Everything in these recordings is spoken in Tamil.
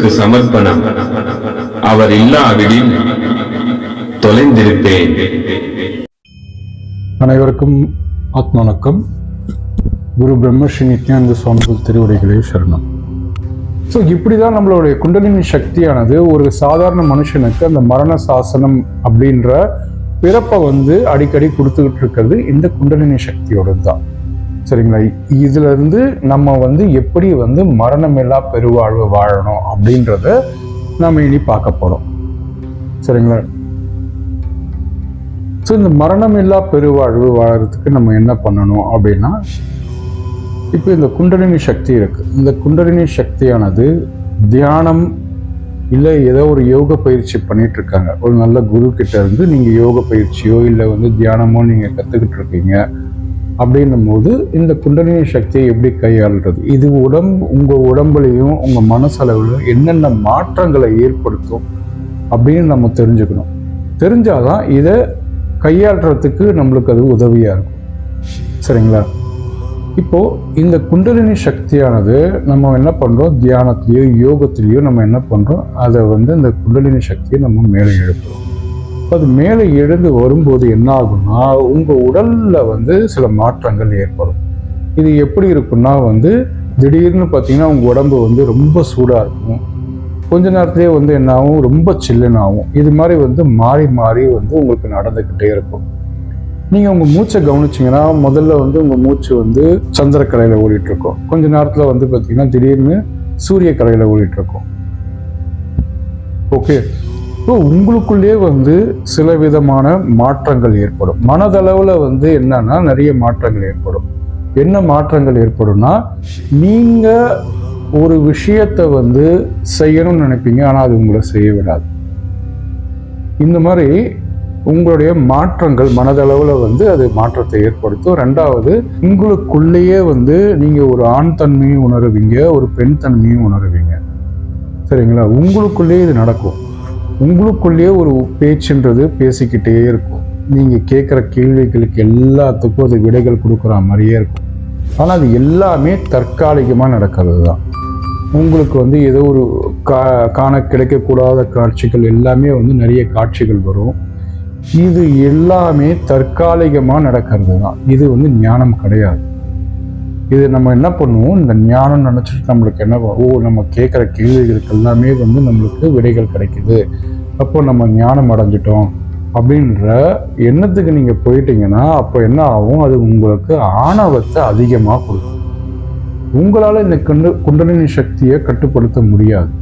குருவுக்கு சமர்ப்பணம். அவர் இல்லாவிடில் தொலைந்திருப்பேன். அனைவருக்கும் ஆத்மவணக்கம். குரு பிரம்மஸ்ரீ நித்யானந்த சுவாமிகள் திருவடிகளே சரணம். ஸோ இப்படிதான் நம்மளுடைய குண்டலினி சக்தியானது ஒரு சாதாரண மனுஷனுக்கு அந்த மரண சாசனம் அப்படின்ற பிறப்பை அடிக்கடி கொடுத்துக்கிட்டு இருக்கிறது இந்த குண்டலினி சக்தியோடு தான். சரிங்களா? இதுல இருந்து நம்ம எப்படி மரணமில்லா பெருவாழ்வு வாழணும் அப்படின்றத நம்ம இனி பார்க்க போறோம். சரிங்களா? ஸோ இந்த மரணமில்லா பெருவாழ்வு வாழறதுக்கு நம்ம என்ன பண்ணணும் அப்படின்னா, இப்போ இந்த குண்டலினி சக்தி இருக்கு. இந்த குண்டலினி சக்தியானது தியானம் இல்லை ஏதோ ஒரு யோக பயிற்சி பண்ணிட்டு இருக்காங்க. ஒரு நல்ல குரு கிட்ட இருந்து நீங்க யோக பயிற்சியோ இல்லை தியானமோ நீங்க கத்துக்கிட்டு இருக்கீங்க அப்படின்னும் போது இந்த குண்டலினி சக்தியை எப்படி கையாளுறது, இது உங்க உடம்புலையும் உங்க மனசளவுலையும் என்னென்ன மாற்றங்களை ஏற்படுத்தும் அப்படின்னு நம்ம தெரிஞ்சுக்கணும். தெரிஞ்சாதான் இதை கையாளுறதுக்கு நம்மளுக்கு அது உதவியா இருக்கும். சரிங்களா? இப்போ இந்த குண்டலினி சக்தியானது நம்ம என்ன பண்றோம், தியானத்திலேயோ யோகத்திலேயோ நம்ம என்ன பண்றோம், அதை இந்த குண்டலினி சக்தியை நம்ம மேலே எழுப்புறோம். அது மேலே எழுந்து வரும்போது என்ன ஆகும்னா, உங்க உடல்ல சில மாற்றங்கள் ஏற்படும். இது எப்படி இருக்குன்னா, திடீர்னு பார்த்தீங்கன்னா உங்க உடம்பு ரொம்ப சூடா இருக்கும். கொஞ்ச நேரத்திலேயே என்ன ஆகும், ரொம்ப சில்லுன்னு ஆகும். இது மாதிரி மாறி மாறி உங்களுக்கு நடந்துக்கிட்டே இருக்கும். நீங்க உங்க மூச்சை கவனிச்சிங்கன்னா, முதல்ல உங்க மூச்சு சந்திரக்கலையில ஓடிட்டு இருக்கும். கொஞ்ச நேரத்துல பார்த்தீங்கன்னா திடீர்னு சூரிய கலையில ஓடிட்டு இருக்கும். ஓகே, ஸோ உங்களுக்குள்ளேயே சில விதமான மாற்றங்கள் ஏற்படும். மனதளவுல என்னன்னா நிறைய மாற்றங்கள் ஏற்படும். என்ன மாற்றங்கள் ஏற்படும்னா, நீங்க ஒரு விஷயத்தை செய்யணும்னு நினைப்பீங்க, ஆனா அது உங்களை செய்ய விடாது. இந்த மாதிரி உங்களுடைய மாற்றங்கள் மனதளவுல அது மாற்றத்தை ஏற்படுத்தும். ரெண்டாவது, உங்களுக்குள்ளேயே நீங்க ஒரு ஆண் தன்மையும் உணருவீங்க, ஒரு பெண் தன்மையும் உணருவீங்க. சரிங்களா? உங்களுக்குள்ளேயே இது நடக்கும். உங்களுக்குள்ளேயே ஒரு பேச்சுன்றது பேசிக்கிட்டே இருக்கும். நீங்க கேட்குற கேள்விகளுக்கு எல்லாத்துக்கும் அது விடைகள் கொடுக்குற மாதிரியே இருக்கும். ஆனா அது எல்லாமே தற்காலிகமா நடக்கிறது தான். உங்களுக்கு ஏதோ ஒரு காண கிடைக்கக்கூடாத காட்சிகள் எல்லாமே நிறைய காட்சிகள் வரும். இது எல்லாமே தற்காலிகமா நடக்கிறது தான். இது ஞானம் கிடையாது. இது நம்ம என்ன பண்ணுவோம், இந்த ஞானம் நினைச்சிட்டு நம்மளுக்கு என்ன, நம்ம கேட்குற கேள்விகளுக்கு எல்லாமே நம்மளுக்கு விடைகள் கிடைக்குது, அப்போ நம்ம ஞானம் அடைஞ்சிட்டோம் அப்படின்ற எண்ணத்துக்கு நீங்க போயிட்டீங்கன்னா, அப்போ என்ன ஆகும், அது உங்களுக்கு ஆணவத்தை அதிகமாக கொடுக்கும். உங்களால இந்த குண்டலினி சக்தியை கட்டுப்படுத்த முடியாது.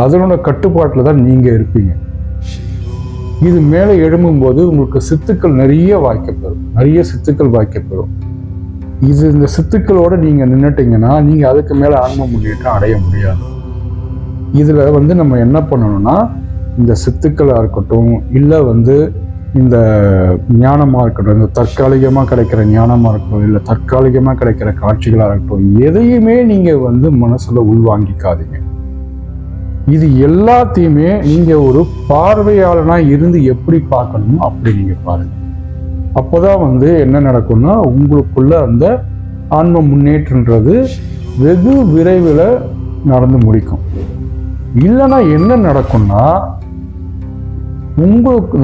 அதனோட கட்டுப்பாட்டில் தான் நீங்க இருப்பீங்க. இது மேலே எழும்பும் போது உங்களுக்கு சித்துக்கள் நிறைய வாய்க்கப்பெறும். இந்த சித்துக்களோட நீங்க நின்னுட்டீங்கன்னா, நீங்க அதுக்கு மேல ஆன்ம முன்னேற்றம் அடைய முடியாது. இதுல நம்ம என்ன பண்ணணும்னா, இந்த சித்துக்களா இருக்கட்டும், இல்ல இந்த ஞானமா இருக்கட்டும், இந்த தற்காலிகமா கிடைக்கிற ஞானமா இருக்கட்டும், இல்ல தற்காலிகமா கிடைக்கிற காட்சிகளா இருக்கட்டும், எதையுமே நீங்க மனசுல உள்வாங்கிக்காதீங்க. இது எல்லாத்தையுமே நீங்க ஒரு பார்வையாளனா இருந்து எப்படி பார்க்கணுமோ அப்படி நீங்க பாருங்க. அப்போதான் என்ன நடக்கும்னா, உங்களுக்குள்ள அந்த ஆன்ம முன்னேற்றன்றது வெகு விரைவில் நடந்து முடிக்கும். இல்லைன்னா என்ன நடக்கும்னா,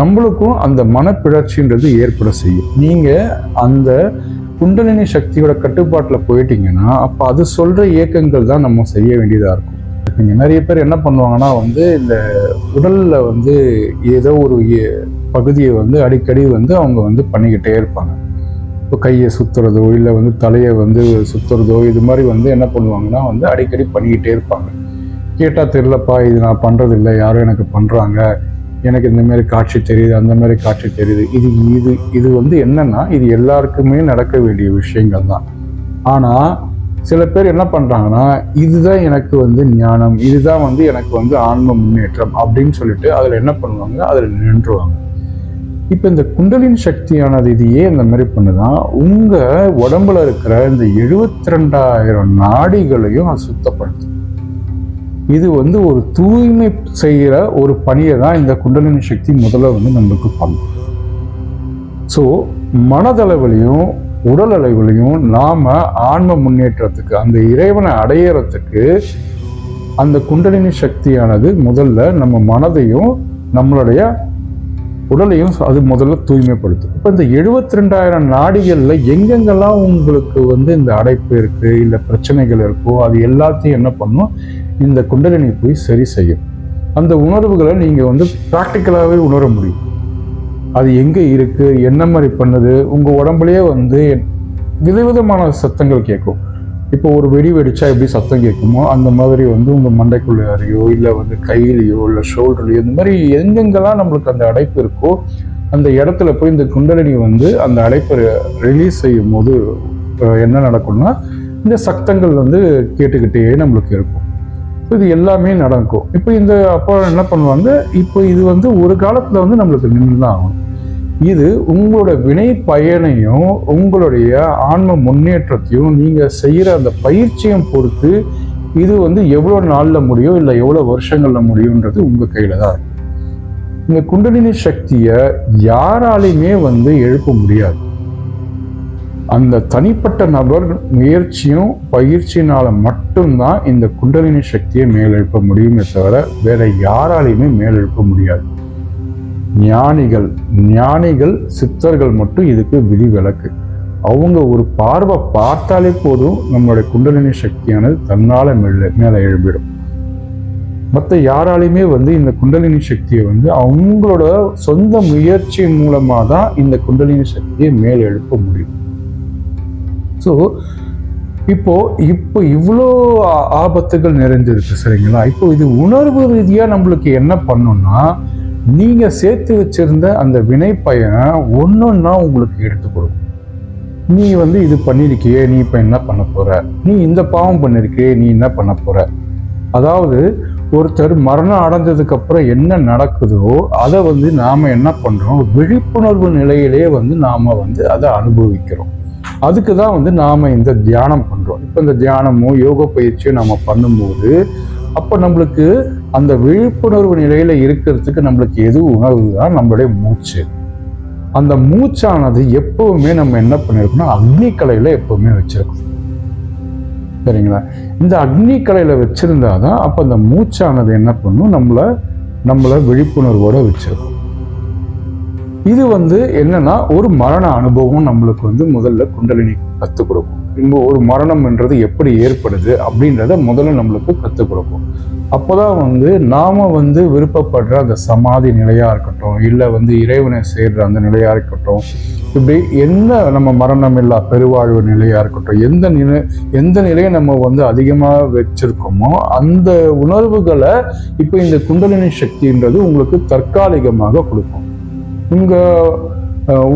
நம்மளுக்கும் அந்த மனப்பிழற்சின்றது ஏற்பட செய்யும். நீங்க அந்த குண்டலினி சக்தியோட கட்டுப்பாட்டில் போயிட்டீங்கன்னா, அப்போ அது சொல்ற இயக்கங்கள் தான் நம்ம செய்ய வேண்டியதா இருக்கும். நிறைய பேர் என்ன பண்ணுவாங்கன்னா, இந்த உடல்ல ஏதோ ஒரு பகுதியை அடிக்கடி அவங்க பண்ணிக்கிட்டே இருப்பாங்க. இப்போ கையை சுத்துறதோ இல்லை தலையை சுத்துறதோ, இது மாதிரி என்ன பண்ணுவாங்கன்னா அடிக்கடி பண்ணிக்கிட்டே இருப்பாங்க. கேட்டா தெரியலப்பா, இது நான் பண்றது இல்லை, யாரும் எனக்கு பண்றாங்க, எனக்கு இந்த மாதிரி காட்சி தெரியுது, அந்த மாதிரி காட்சி தெரியுது. இது என்னன்னா, இது எல்லாருக்குமே நடக்க வேண்டிய விஷயங்கள் தான். ஆனா சில பேர் என்ன பண்றாங்கன்னா, இதுதான் எனக்கு ஞானம், இதுதான் எனக்கு ஆன்ம முன்னேற்றம் அப்படின்னு சொல்லிட்டு அதுல என்ன பண்ணுவாங்க, அதுல நின்றுவாங்க. இப்ப இந்த குண்டலின் சக்தியானது இது ஏன் இந்த மாதிரி பண்ணுதான், உங்க உடம்புல இருக்கிற இந்த 72,000 நாடிகளையும் அது சுத்தப்படுத்தும். இது ஒரு தூய்மை செய்யற ஒரு பணியை தான் இந்த குண்டலினி சக்தி முதல்ல நம்மளுக்கு பண்ணும். ஸோ மனதளவிலையும் உடல் அளவிலையும் நாம ஆன்ம முன்னேற்றத்துக்கு, அந்த இறைவனை அடையறதுக்கு அந்த குண்டலினி சக்தியானது முதல்ல நம்ம மனதையும் நம்மளுடைய உடலையும் அது முதல்ல தூய்மைப்படுத்தும். இப்போ இந்த 72,000 நாடிகள்ல எங்கெங்கெல்லாம் உங்களுக்கு வந்து இந்த அடைப்பு இருக்கு இல்லை பிரச்சனைகள் இருக்கோ அது எல்லாத்தையும் என்ன பண்ணும், இந்த குண்டலினி போய் சரி செய்யும். அந்த உணர்வுகளை நீங்க வந்து ப்ராக்டிக்கலாகவே உணர முடியும். அது எங்க இருக்கு, என்ன மாதிரி பண்ணுது, உங்க உடம்புலயே வந்து விதவிதமான சத்தங்கள் கேட்கும். இப்போ ஒரு வெடி வெடிச்சா எப்படி சத்தம் கேட்குமோ அந்த மாதிரி வந்து உங்க மண்டைக்குள்ளையோ இல்லை வந்து கையிலையோ இல்லை ஷோல்டர்லையோ இந்த மாதிரி எங்கெங்கெல்லாம் நம்மளுக்கு அந்த அடைப்பு இருக்கோ அந்த இடத்துல போய் இந்த குண்டலினி வந்து அந்த அடைப்பை ரிலீஸ் செய்யும் போது என்ன நடக்கும்னா இந்த சத்தங்கள் வந்து கேட்டுக்கிட்டே நம்மளுக்கு இருக்கும். இது எல்லாமே நடக்கும். இப்போ இந்த அப்போ என்ன பண்ணுவாங்க, இப்போ இது வந்து ஒரு காலத்துல வந்து நம்மளுக்கு நின்று தான் ஆகும். இது உங்களோட வினை பயனையும் உங்களுடைய ஆன்ம முன்னேற்றத்தையும் நீங்க செய்யற அந்த பயிற்சியும் பொறுத்து இது வந்து எவ்வளவு நாள்ல முடியும் இல்லை எவ்வளவு வருஷங்கள்ல முடியும்ன்றது உங்க கையில தான் இருக்கு. இந்த குண்டலினி சக்தியை யாராலையுமே வந்து எழுப்ப முடியாது. அந்த தனிப்பட்ட நபர் முயற்சியும் பயிற்சியினால மட்டும்தான் இந்த குண்டலினி சக்தியை மேலெழுப்ப முடியுமே தவிர வேற யாராலையுமே மேலெழுப்ப முடியாது. ஞானிகள் சித்தர்கள் மட்டும் இதுக்கு விதிவிலக்கு. அவங்க ஒரு பார்வை பார்த்தாலே போதும் நம்மளுடைய குண்டலினி சக்தியானது தன்னால மேல எழுப்பிடும். மற்ற யாராலையுமே வந்து இந்த குண்டலினி சக்தியை வந்து அவங்களோட சொந்த முயற்சி மூலமா தான் இந்த குண்டலினி சக்தியை மேல் எழுப்ப முடியும். ஸோ இப்போ இவ்வளோ ஆபத்துகள் நிறைஞ்சிருக்கு சரிங்களா. இப்போ இது உணர்வு ரீதியா நம்மளுக்கு என்ன பண்ணும்னா, நீங்க சேர்த்து வச்சிருந்த அந்த வினை பயனை ஒன்னொன்னா உங்களுக்கு எடுத்து கொடுக்கும். நீ வந்து இது பண்ணிருக்கியே, நீ இப்ப என்ன பண்ண போற, நீ இந்த பாவம் பண்ணிருக்கியே, நீ என்ன பண்ண போற. அதாவது ஒருத்தர் மரணம் அடைஞ்சதுக்கு அப்புறம் என்ன நடக்குதோ அதை வந்து நாம என்ன பண்றோம், விழிப்புணர்வு நிலையிலே வந்து நாம வந்து அதை அனுபவிக்கிறோம். அதுக்கு தான் வந்து நாம இந்த தியானம் பண்றோம். இப்போ இந்த தியானமோ யோக பயிற்சியோ நம்ம பண்ணும்போது அப்போ நம்மளுக்கு அந்த விழிப்புணர்வு நிலையில இருக்கிறதுக்கு நம்மளுக்கு எது உணர்வு தான் நம்மளுடைய மூச்சு. அந்த மூச்சானது எப்பவுமே நம்ம என்ன பண்ணிருக்கோம்னா அக்னி கலையில எப்பவுமே வச்சிருக்கோம் சரிங்களா. இந்த அக்னி கலையில வச்சிருந்தாதான் அப்ப அந்த மூச்சானது என்ன பண்ணும், நம்மள விழிப்புணர்வோட வச்சிருக்கும். இது வந்து என்னன்னா ஒரு மரண அனுபவம் நம்மளுக்கு வந்து முதல்ல குண்டலினி கற்றுக் கொடுக்கும். இங்க ஒரு மரணம் என்றது எப்படி ஏற்படுது அப்படின்றத முதல்ல நம்மளுக்கு கற்றுக் கொடுக்கும். அப்போதான் வந்து நாம வந்து விருப்பப்படுற அந்த சமாதி நிலையா இருக்கட்டும், இல்லை வந்து இறைவனை சேர்ற அந்த நிலையா இருக்கட்டும், இப்படி என்ன நம்ம மரணம் இல்லா பெருவாழ்வு நிலையா இருக்கட்டும், எந்த நிலையை நம்ம வந்து அதிகமாக வச்சிருக்கோமோ அந்த உணர்வுகளை இப்போ இந்த குண்டலினி சக்தின்றது உங்களுக்கு தற்காலிகமாக கொடுக்கும்.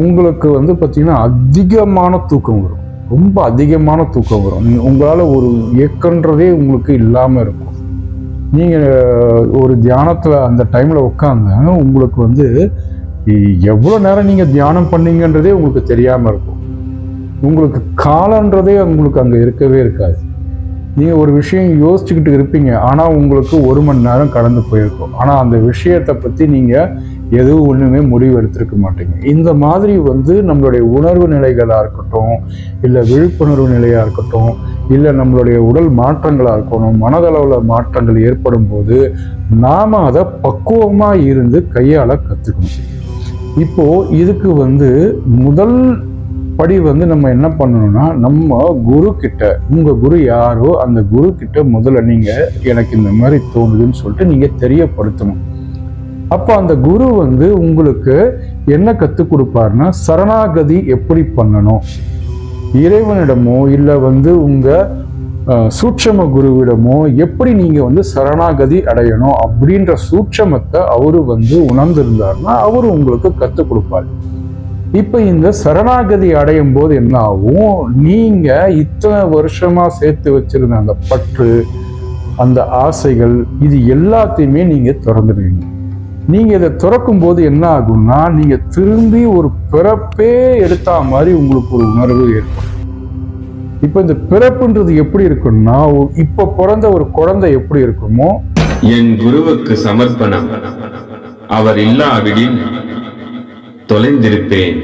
உங்களுக்கு வந்து பார்த்தீங்கன்னா அதிகமான தூக்கம் வரும், ரொம்ப அதிகமான தூக்கம் வரும். உங்களால் ஒரு இயக்கன்றதே உங்களுக்கு இல்லாமல் இருக்கும். நீங்கள் ஒரு தியானத்தில் அந்த டைமில் உட்காந்து உங்களுக்கு வந்து எவ்வளோ நேரம் நீங்கள் தியானம் பண்ணீங்கன்றதே உங்களுக்கு தெரியாமல் இருக்கும். உங்களுக்கு காலன்றதே உங்களுக்கு அங்கே இருக்கவே இருக்காது. நீங்கள் ஒரு விஷயம் யோசிச்சுக்கிட்டு இருப்பீங்க, ஆனால் உங்களுக்கு 1 மணி நேரம் கடந்து போயிருக்கும். ஆனால் அந்த விஷயத்தை பற்றி நீங்கள் எதுவும் ஒன்றுமே முடிவு எடுத்திருக்க மாட்டீங்க. இந்த மாதிரி வந்து நம்மளுடைய உணர்வு நிலைகளாக இருக்கட்டும், இல்லை விழிப்புணர்வு நிலையாக இருக்கட்டும், இல்லை நம்மளுடைய உடல் மாற்றங்களாக இருக்கணும், மனதளவில் மாற்றங்கள் ஏற்படும் போது நாம் அதை பக்குவமாக இருந்து கையாள கற்றுக்கணும். இப்போ இதுக்கு வந்து முதல் படி வந்து நம்ம என்ன பண்ணணும்னா, நம்ம குரு கிட்ட, உங்க குரு யாரோ அந்த குரு கிட்ட முதல்ல நீங்க எனக்கு இந்த மாதிரி தோணுதுன்னு சொல்லிட்டு நீங்க தெரியப்படுத்தணும். அப்போ அந்த குரு வந்து உங்களுக்கு என்ன கற்றுக் கொடுப்பாருன்னா, சரணாகதி எப்படி பண்ணணும், இறைவனிடமோ இல்லை வந்து உங்க சூட்சம குருவிடமோ எப்படி நீங்க வந்து சரணாகதி அடையணும் அப்படின்ற சூட்சமத்தை அவரு வந்து உணர்ந்திருந்தாருன்னா அவரு உங்களுக்கு கற்றுக் கொடுப்பாரு. இப்ப இந்த சரணாகதி அடையும் போது என்ன ஆகும், நீங்க இத்தனை வருஷமா சேர்த்து வச்சிருந்த அந்த பற்று, அந்த ஆசைகள், இது எல்லாத்தையுமே நீங்க திறந்துடுவீங்க. நீங்க இதை திறக்கும் போது என்ன ஆகும்னா, நீங்க திரும்பி ஒரு பிறப்பே எடுத்தா மாதிரி உங்களுக்கு ஒரு உணர்வு ஏற்படும். இப்ப இந்த பிறப்புன்றது எப்படி இருக்குன்னா, இப்ப பிறந்த ஒரு குழந்தை எப்படி இருக்குமோ, என் குருவுக்கு சமர்ப்பணம், அவர் இல்லாவிடில் தொலைந்திருப்பேன்.